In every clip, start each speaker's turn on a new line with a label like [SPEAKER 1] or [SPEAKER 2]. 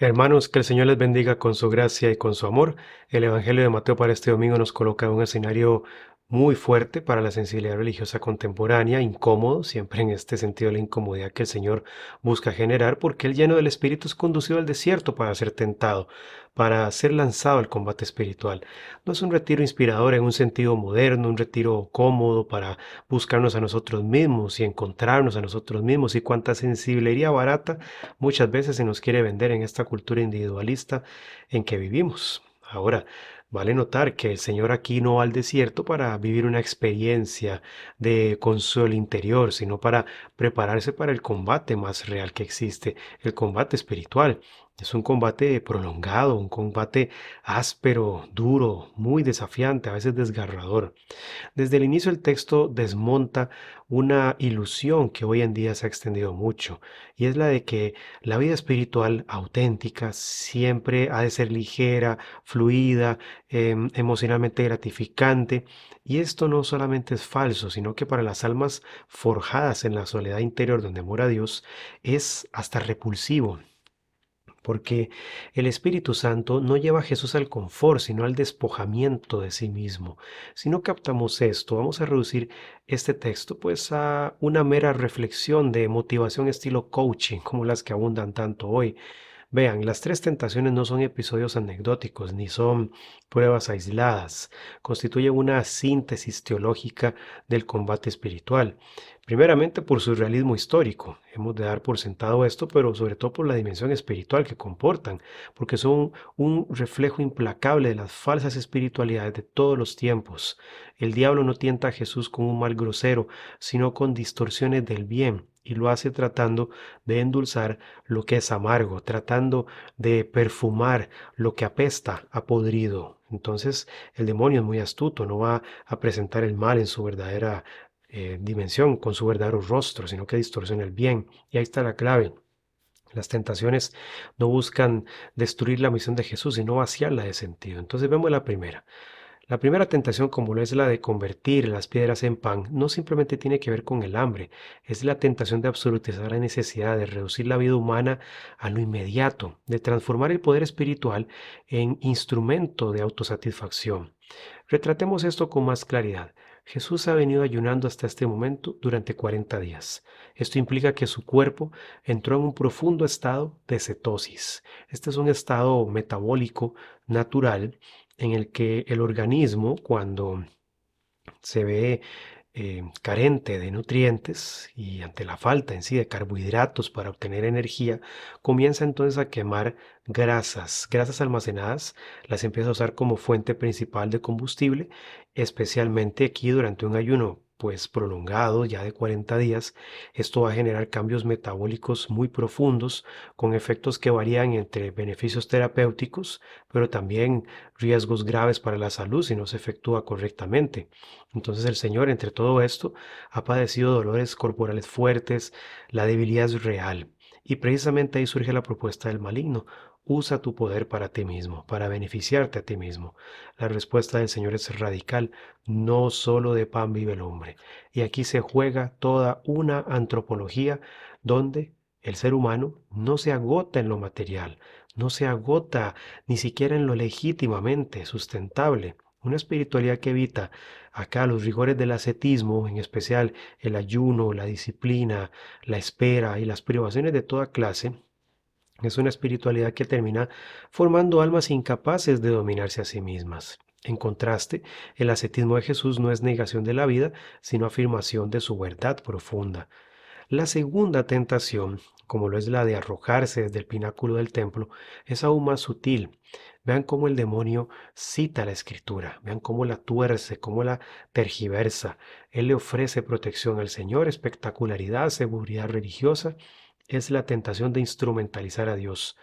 [SPEAKER 1] Hermanos, que el Señor les bendiga con su gracia y con su amor. El Evangelio de Mateo para este domingo nos coloca en un escenario muy fuerte para la sensibilidad religiosa contemporánea, incómodo, siempre en este sentido la incomodidad que el Señor busca generar, porque el lleno del Espíritu es conducido al desierto para ser tentado, para ser lanzado al combate espiritual. No es un retiro inspirador en un sentido moderno, un retiro cómodo para buscarnos a nosotros mismos y encontrarnos a nosotros mismos, y cuánta sensiblería barata muchas veces se nos quiere vender en esta cultura individualista en que vivimos. Ahora, vale notar que el Señor aquí no va al desierto para vivir una experiencia de consuelo interior, sino para prepararse para el combate más real que existe, el combate espiritual. Es un combate prolongado, un combate áspero, duro, muy desafiante, a veces desgarrador. Desde el inicio el texto desmonta una ilusión que hoy en día se ha extendido mucho, y es la de que la vida espiritual auténtica siempre ha de ser ligera, fluida, emocionalmente gratificante, y esto no solamente es falso, sino que para las almas forjadas en la soledad interior donde mora Dios, es hasta repulsivo. Porque el Espíritu Santo no lleva a Jesús al confort, sino al despojamiento de sí mismo. Si no captamos esto, vamos a reducir este texto pues a una mera reflexión de motivación estilo coaching, como las que abundan tanto hoy. Vean, las tres tentaciones no son episodios anecdóticos ni son pruebas aisladas, constituyen una síntesis teológica del combate espiritual. Primeramente por su realismo histórico, hemos de dar por sentado esto, pero sobre todo por la dimensión espiritual que comportan, porque son un reflejo implacable de las falsas espiritualidades de todos los tiempos. El diablo no tienta a Jesús con un mal grosero, sino con distorsiones del bien, y lo hace tratando de endulzar lo que es amargo, tratando de perfumar lo que apesta a podrido. Entonces el demonio es muy astuto, no va a presentar el mal en su verdadera dimensión, con su verdadero rostro, sino que distorsiona el bien. Y ahí está la clave. Las tentaciones no buscan destruir la misión de Jesús, sino vaciarla de sentido. Entonces vemos la primera. La primera tentación, como lo es la de convertir las piedras en pan, no simplemente tiene que ver con el hambre, es la tentación de absolutizar la necesidad, de reducir la vida humana a lo inmediato, de transformar el poder espiritual en instrumento de autosatisfacción. Retratemos esto con más claridad. Jesús ha venido ayunando hasta este momento durante 40 días. Esto implica que su cuerpo entró en un profundo estado de cetosis. Este es un estado metabólico natural en el que el organismo, cuando se ve carente de nutrientes y ante la falta en sí de carbohidratos para obtener energía, comienza entonces a quemar grasas almacenadas, las empieza a usar como fuente principal de combustible, especialmente aquí durante un ayuno pues prolongado ya de 40 días. Esto va a generar cambios metabólicos muy profundos con efectos que varían entre beneficios terapéuticos, pero también riesgos graves para la salud si no se efectúa correctamente. Entonces el Señor, entre todo esto, ha padecido dolores corporales fuertes, la debilidad es real. Y precisamente ahí surge la propuesta del maligno. Usa tu poder para ti mismo, para beneficiarte a ti mismo. La respuesta del Señor es radical. No solo de pan vive el hombre. Y aquí se juega toda una antropología donde el ser humano no se agota en lo material, no se agota ni siquiera en lo legítimamente sustentable. Una espiritualidad que evita acá los rigores del ascetismo, en especial el ayuno, la disciplina, la espera y las privaciones de toda clase, es una espiritualidad que termina formando almas incapaces de dominarse a sí mismas. En contraste, el ascetismo de Jesús no es negación de la vida, sino afirmación de su verdad profunda. La segunda tentación, como lo es la de arrojarse desde el pináculo del templo, es aún más sutil. Vean cómo el demonio cita la escritura, vean cómo la tuerce, cómo la tergiversa. Él le ofrece protección al Señor, espectacularidad, seguridad religiosa. Es la tentación de instrumentalizar a Dios,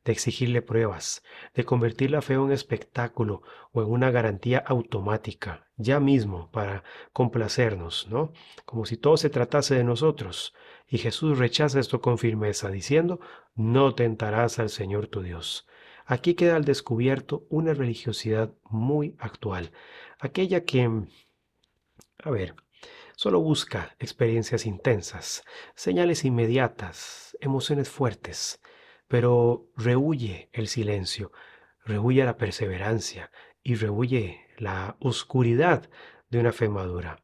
[SPEAKER 1] de exigirle pruebas, de convertir la fe en un espectáculo o en una garantía automática, ya mismo, para complacernos, ¿no? Como si todo se tratase de nosotros. Y Jesús rechaza esto con firmeza, diciendo, no tentarás al Señor tu Dios. Aquí queda al descubierto una religiosidad muy actual, aquella que, a ver, solo busca experiencias intensas, señales inmediatas, emociones fuertes, pero rehúye el silencio, rehúye la perseverancia y rehúye la oscuridad de una fe madura.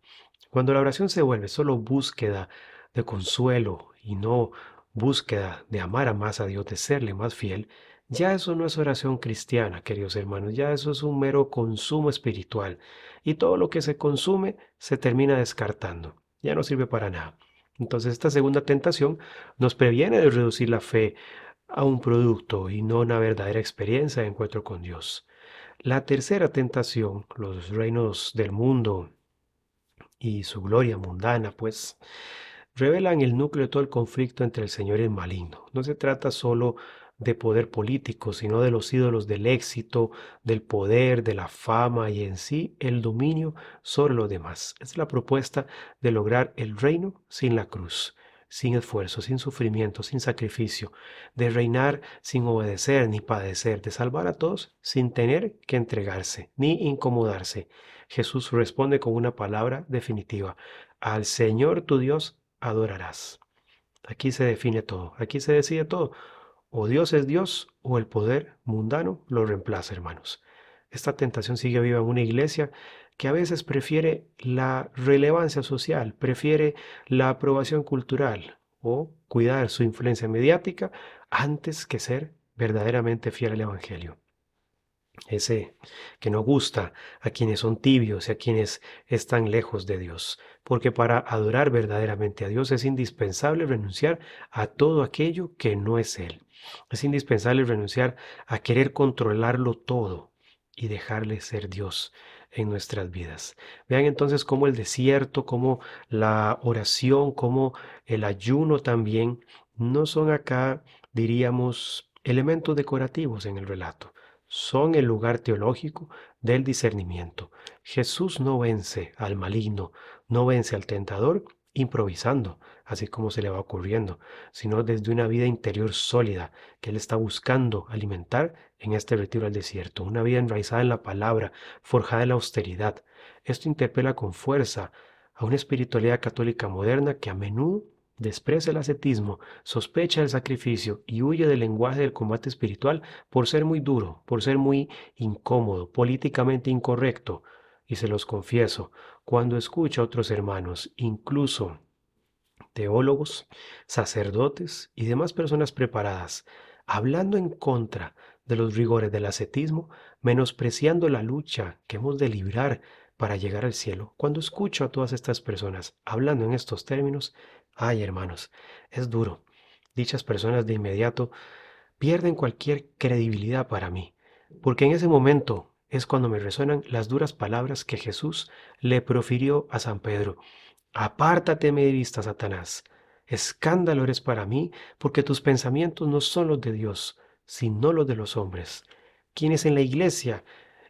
[SPEAKER 1] Cuando la oración se vuelve solo búsqueda de consuelo y no búsqueda de amar a más a Dios, de serle más fiel, ya eso no es oración cristiana, queridos hermanos, ya eso es un mero consumo espiritual. Y todo lo que se consume se termina descartando, ya no sirve para nada. Entonces esta segunda tentación nos previene de reducir la fe a un producto y no una verdadera experiencia de encuentro con Dios. La tercera tentación, los reinos del mundo y su gloria mundana, pues revelan el núcleo de todo el conflicto entre el Señor y el maligno. No se trata solo de poder político, sino de los ídolos del éxito, del poder, de la fama y en sí el dominio sobre los demás. Es la propuesta de lograr el reino sin la cruz, sin esfuerzo, sin sufrimiento, sin sacrificio, de reinar sin obedecer ni padecer, de salvar a todos sin tener que entregarse ni incomodarse. Jesús responde con una palabra definitiva: al Señor tu Dios adorarás. Aquí se define todo, aquí se decide todo. O Dios es Dios o el poder mundano lo reemplaza, hermanos. Esta tentación sigue viva en una iglesia que a veces prefiere la relevancia social, prefiere la aprobación cultural o cuidar su influencia mediática antes que ser verdaderamente fiel al Evangelio. Ese que no gusta a quienes son tibios y a quienes están lejos de Dios, porque para adorar verdaderamente a Dios es indispensable renunciar a todo aquello que no es Él. Es indispensable renunciar a querer controlarlo todo y dejarle ser Dios en nuestras vidas. Vean entonces cómo el desierto, cómo la oración, cómo el ayuno también no son acá, diríamos, elementos decorativos en el relato, son el lugar teológico del discernimiento. Jesús no vence al maligno, no vence al tentador improvisando, así como se le va ocurriendo, sino desde una vida interior sólida que Él está buscando alimentar en este retiro al desierto, una vida enraizada en la palabra, forjada en la austeridad. Esto interpela con fuerza a una espiritualidad católica moderna que a menudo desprecia el ascetismo, sospecha del sacrificio y huye del lenguaje del combate espiritual por ser muy duro, por ser muy incómodo, políticamente incorrecto. Y se los confieso, cuando escucho a otros hermanos, incluso teólogos, sacerdotes y demás personas preparadas, hablando en contra de los rigores del ascetismo, menospreciando la lucha que hemos de librar para llegar al cielo, cuando escucho a todas estas personas hablando en estos términos, ay hermanos, es duro. Dichas personas de inmediato pierden cualquier credibilidad para mí, porque en ese momento es cuando me resuenan las duras palabras que Jesús le profirió a San Pedro: apártate de mi vista, Satanás. Escándalo eres para mí, porque tus pensamientos no son los de Dios, sino los de los hombres. Quienes en la iglesia,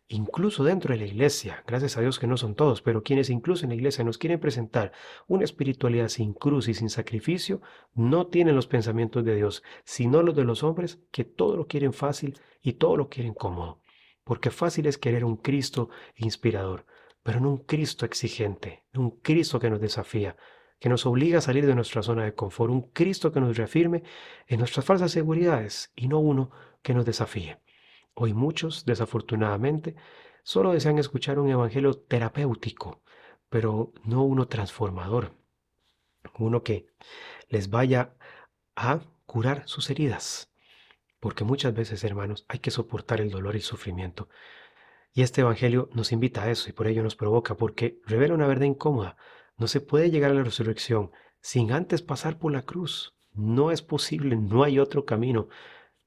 [SPEAKER 1] incluso dentro de la iglesia, gracias a Dios que no son todos, pero quienes incluso en la iglesia nos quieren presentar una espiritualidad sin cruz y sin sacrificio, no tienen los pensamientos de Dios, sino los de los hombres, que todo lo quieren fácil y todo lo quieren cómodo. Porque fácil es querer un Cristo inspirador, pero no un Cristo exigente, un Cristo que nos desafía, que nos obliga a salir de nuestra zona de confort, un Cristo que nos reafirme en nuestras falsas seguridades y no uno que nos desafíe. Hoy muchos, desafortunadamente, solo desean escuchar un evangelio terapéutico, pero no uno transformador, uno que les vaya a curar sus heridas, porque muchas veces, hermanos, hay que soportar el dolor y el sufrimiento. Y este evangelio nos invita a eso y por ello nos provoca, porque revela una verdad incómoda. No se puede llegar a la resurrección sin antes pasar por la cruz. No es posible, no hay otro camino.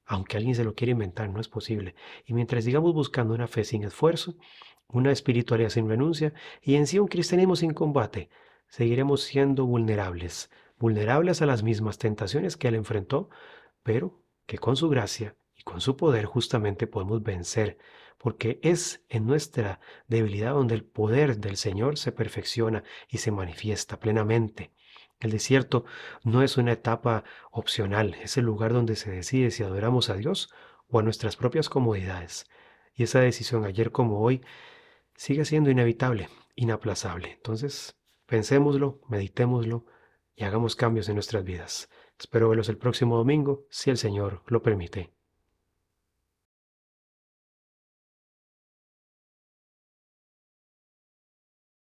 [SPEAKER 1] Aunque alguien se lo quiera inventar, no es posible. Y mientras sigamos buscando una fe sin esfuerzo, una espiritualidad sin renuncia y en sí un cristianismo sin combate, seguiremos siendo vulnerables, vulnerables a las mismas tentaciones que él enfrentó, pero que con su gracia y con su poder justamente podemos vencer, porque es en nuestra debilidad donde el poder del Señor se perfecciona y se manifiesta plenamente. El desierto no es una etapa opcional, es el lugar donde se decide si adoramos a Dios o a nuestras propias comodidades. Y esa decisión, ayer como hoy, sigue siendo inevitable, inaplazable. Entonces, pensémoslo, meditémoslo y hagamos cambios en nuestras vidas. Espero verlos el próximo domingo, si el Señor lo permite.